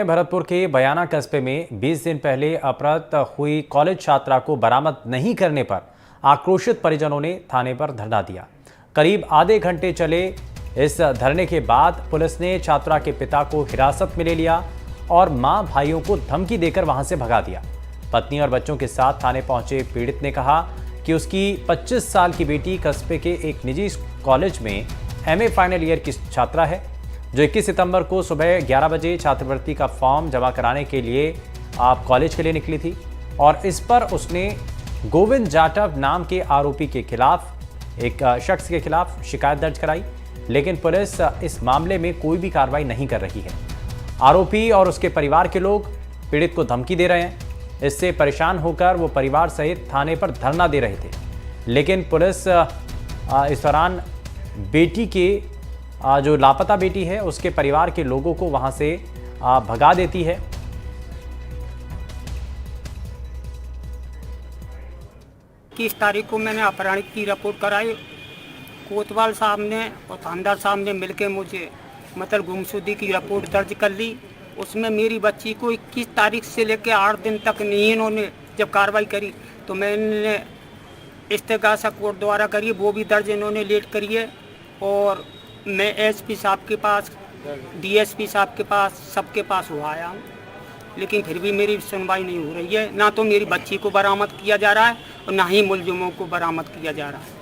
भरतपुर के बयाना कस्बे में 20 दिन पहले अपहृत हुई कॉलेज छात्रा को बरामद नहीं करने पर आक्रोशित परिजनों ने थाने पर धरना दिया। करीब आधे घंटे चले इस धरने के बाद पुलिस ने छात्रा के पिता को हिरासत में ले लिया और मां भाइयों को धमकी देकर वहां से भगा दिया। पत्नी और बच्चों के साथ थाने पहुंचे पीड़ित ने कहा कि उसकी 25 साल की बेटी कस्बे के एक निजी कॉलेज में MA फाइनल ईयर की छात्रा है, जो 21 सितंबर को सुबह 11 बजे छात्रवृत्ति का फॉर्म जमा कराने के लिए कॉलेज के लिए निकली थी और इस पर उसने गोविंद जाटव नाम के आरोपी के खिलाफ, एक शख्स के खिलाफ शिकायत दर्ज कराई, लेकिन पुलिस इस मामले में कोई भी कार्रवाई नहीं कर रही है। आरोपी और उसके परिवार के लोग पीड़ित को धमकी दे रहे हैं। इससे परेशान होकर वो परिवार सहित थाने पर धरना दे रहे थे, लेकिन पुलिस इस दौरान बेटी के जो लापता बेटी है उसके परिवार के लोगों को वहां से भगा देती है। 21 तारीख को मैंने अपहरण की रिपोर्ट कराई। कोतवाल साहब ने और थानेदार साहब ने मिलकर मुझे मतलब गुमशुदगी की रिपोर्ट दर्ज कर ली। उसमें मेरी बच्ची को 21 तारीख से लेकर 8 दिन तक नहीं इन्होंने जब कार्रवाई करी तो मैंने इस्तेगासा कोर्ट द्वारा करी, वो भी दर्ज इन्होंने लेट करी है। और मैं SP साहब के पास, DSP साहब के पास, सबके पास हुआ आया हूँ, लेकिन फिर भी मेरी सुनवाई नहीं हो रही है। ना तो मेरी बच्ची को बरामद किया जा रहा है और ना ही मुलजिमों को बरामद किया जा रहा है।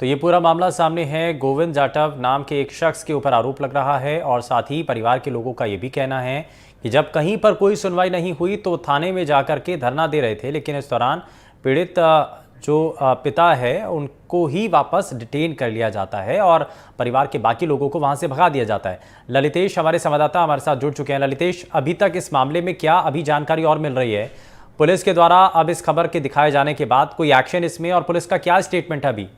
तो ये पूरा मामला सामने है। गोविंद जाटव नाम के एक शख्स के ऊपर आरोप लग रहा है और साथ ही परिवार के लोगों का ये भी कहना है कि जब कहीं पर कोई सुनवाई नहीं हुई तो थाने में जाकर के धरना दे रहे थे, लेकिन इस दौरान पीड़ित जो पिता है उनको ही वापस डिटेन कर लिया जाता है और परिवार के बाकी लोगों को वहां से भगा दिया जाता है। ललितेश हमारे संवाददाता हमारे साथ जुड़ चुके हैं। ललितेश, अभी तक इस मामले में क्या अभी जानकारी और मिल रही है पुलिस के द्वारा? अब इस खबर के दिखाए जाने के बाद कोई एक्शन इसमें और पुलिस का क्या स्टेटमेंट है अभी?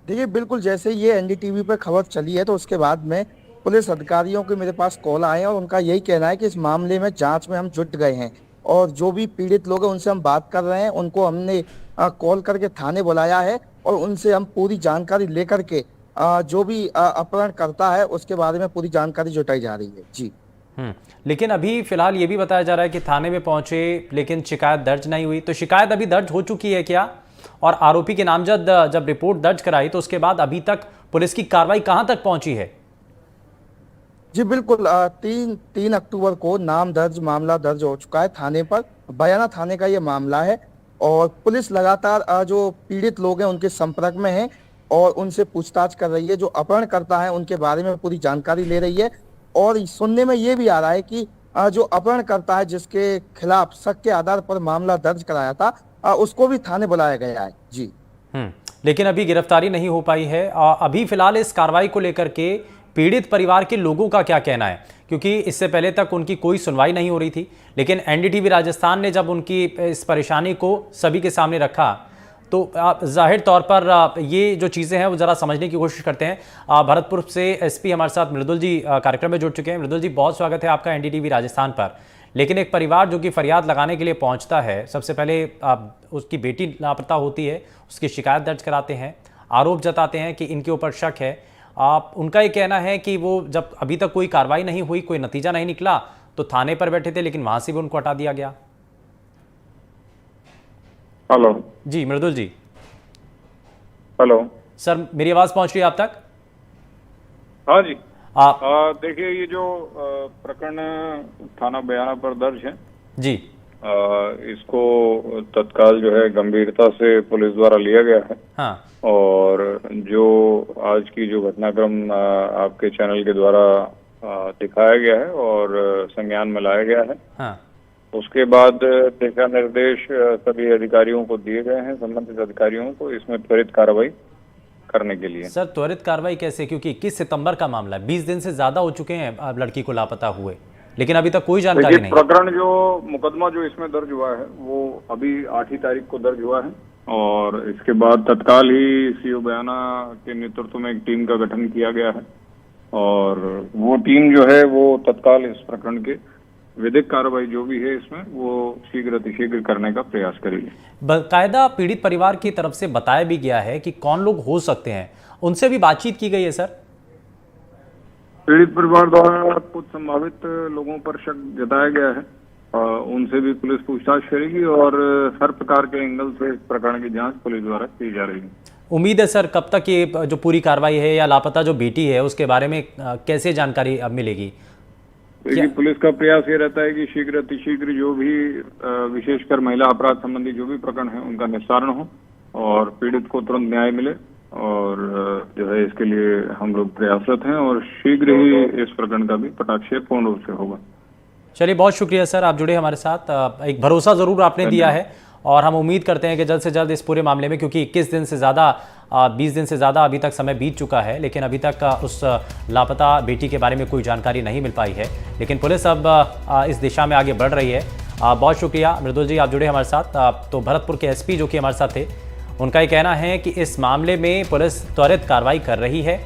देखिए, बिल्कुल जैसे ये NDTV पर खबर चली है तो उसके बाद में पुलिस अधिकारियों के मेरे पास कॉल आए और उनका यही कहना है कि इस मामले में जांच में हम जुट गए हैं और जो भी पीड़ित लोग हैं उनसे हम बात कर रहे हैं। उनको हमने कॉल करके थाने बुलाया है और उनसे हम पूरी जानकारी लेकर के जो भी अपहरण करता है उसके बारे में पूरी जानकारी जुटाई जा रही है। जी लेकिन अभी फिलहाल ये भी बताया जा रहा है कि थाने में पहुंचे लेकिन शिकायत दर्ज नहीं हुई, तो शिकायत अभी दर्ज हो चुकी है क्या? और आरोपी के नामजद जब रिपोर्ट दर्ज कराई तो उसके बाद अभी तक पुलिस की कार्रवाई कहां तक पहुंची है? जी बिल्कुल, 3 अक्टूबर को मामला दर्ज हो चुका है थाने पर। बयाना थाने का ये मामला है और पुलिस लगातार जो पीड़ित लोग हैं उनके संपर्क में है और उनसे पूछताछ कर रही है। जो अपहरण करता है उनके बारे में पूरी जानकारी ले रही है और सुनने में ये भी आ रहा है कि जो अपहरण करता है जिसके खिलाफ शक के आधार पर मामला दर्ज कराया था उसको भी थाने बुलाया गया है। जी लेकिन अभी गिरफ्तारी नहीं हो पाई है। अभी फिलहाल इस कार्रवाई को लेकर के पीड़ित परिवार के लोगों का क्या कहना है? क्योंकि इससे पहले तक उनकी कोई सुनवाई नहीं हो रही थी, लेकिन NDTV राजस्थान ने जब उनकी इस परेशानी को सभी के सामने रखा तो जाहिर तौर पर ये जो चीज़ें हैं वो ज़रा समझने की कोशिश करते हैं। भरतपुर से SP हमारे साथ मृदुल जी कार्यक्रम में जुड़ चुके हैं। मृदुल जी, बहुत स्वागत है आपका NDTV राजस्थान पर। लेकिन एक परिवार जो कि फरियाद लगाने के लिए पहुंचता है, सबसे पहले उसकी बेटी लापता होती है, उसकी शिकायत दर्ज कराते हैं, आरोप जताते हैं कि इनके ऊपर शक है। उनका ये कहना है कि वो जब अभी तक कोई कार्रवाई नहीं हुई, कोई नतीजा नहीं निकला तो थाने पर बैठे थे, लेकिन वहां से भी उनको हटा दिया गया। हेलो जी मृदुल जी। हेलो सर, मेरी आवाज पहुंच रही है आप तक? हाँ जी। देखिए, ये जो प्रकरण थाना बयाना पर दर्ज है जी, इसको तत्काल जो है गंभीरता से पुलिस द्वारा लिया गया है। हाँ। और जो आज की जो घटनाक्रम आपके चैनल के द्वारा दिखाया गया है और संज्ञान में लाया गया है, हाँ। उसके बाद दिशा निर्देश सभी अधिकारियों को दिए गए हैं, संबंधित अधिकारियों को इसमें त्वरित कार्रवाई करने के लिए। सर, त्वरित कार्रवाई कैसे? क्योंकि 21 सितंबर का मामला है, 20 दिन से ज्यादा हो चुके हैं अब लड़की को लापता हुए, लेकिन अभी तक कोई जानकारी नहीं। प्रकरण जो मुकदमा जो इसमें दर्ज हुआ है वो अभी 8 तारीख को दर्ज हुआ है और इसके बाद तत्काल ही CO बयाना के नेतृत्व में एक टीम का गठन किया गया है और वो टीम जो है वो तत्काल इस प्रकरण के विधिक कार्रवाई जो भी है इसमें वो शीघ्र अतिशीघ्र करने का प्रयास करेगी। बाकायदा पीड़ित परिवार की तरफ से बताया भी गया है कि कौन लोग हो सकते हैं, उनसे भी बातचीत की गई है सर? पीड़ित परिवार द्वारा कुछ संभावित लोगों पर शक जताया गया है। उनसे भी पुलिस पूछताछ करेगी और हर प्रकार के एंगल से इस प्रकरण की जांच पुलिस द्वारा की जा रही है। उम्मीद है सर, कब तक ये जो पूरी कार्रवाई है या लापता जो बेटी है उसके बारे में कैसे जानकारी अब मिलेगी? देखिए, पुलिस का प्रयास ये रहता है कि शीघ्र अतिशीघ्र जो भी विशेषकर महिला अपराध संबंधी जो भी प्रकरण है उनका निस्तारण हो और पीड़ित को तुरंत न्याय मिले, और जो है इसके लिए हम लोग प्रयासरत हैं और शीघ्र ही इस प्रकरण का भी पटाक्षेप पूर्ण रूप से होगा। चलिए, बहुत शुक्रिया सर, आप जुड़े हमारे साथ। एक भरोसा ज़रूर आपने दिया है और हम उम्मीद करते हैं कि जल्द से जल्द इस पूरे मामले में, क्योंकि 21 दिन से ज़्यादा 20 दिन से ज़्यादा अभी तक समय बीत चुका है, लेकिन अभी तक उस लापता बेटी के बारे में कोई जानकारी नहीं मिल पाई है, लेकिन पुलिस अब इस दिशा में आगे बढ़ रही है। बहुत शुक्रिया मृदुल जी, आप जुड़े हमारे साथ। तो भरतपुर के एसपी जो कि हमारे साथ थे, उनका ये कहना है कि इस मामले में पुलिस त्वरित कार्रवाई कर रही है।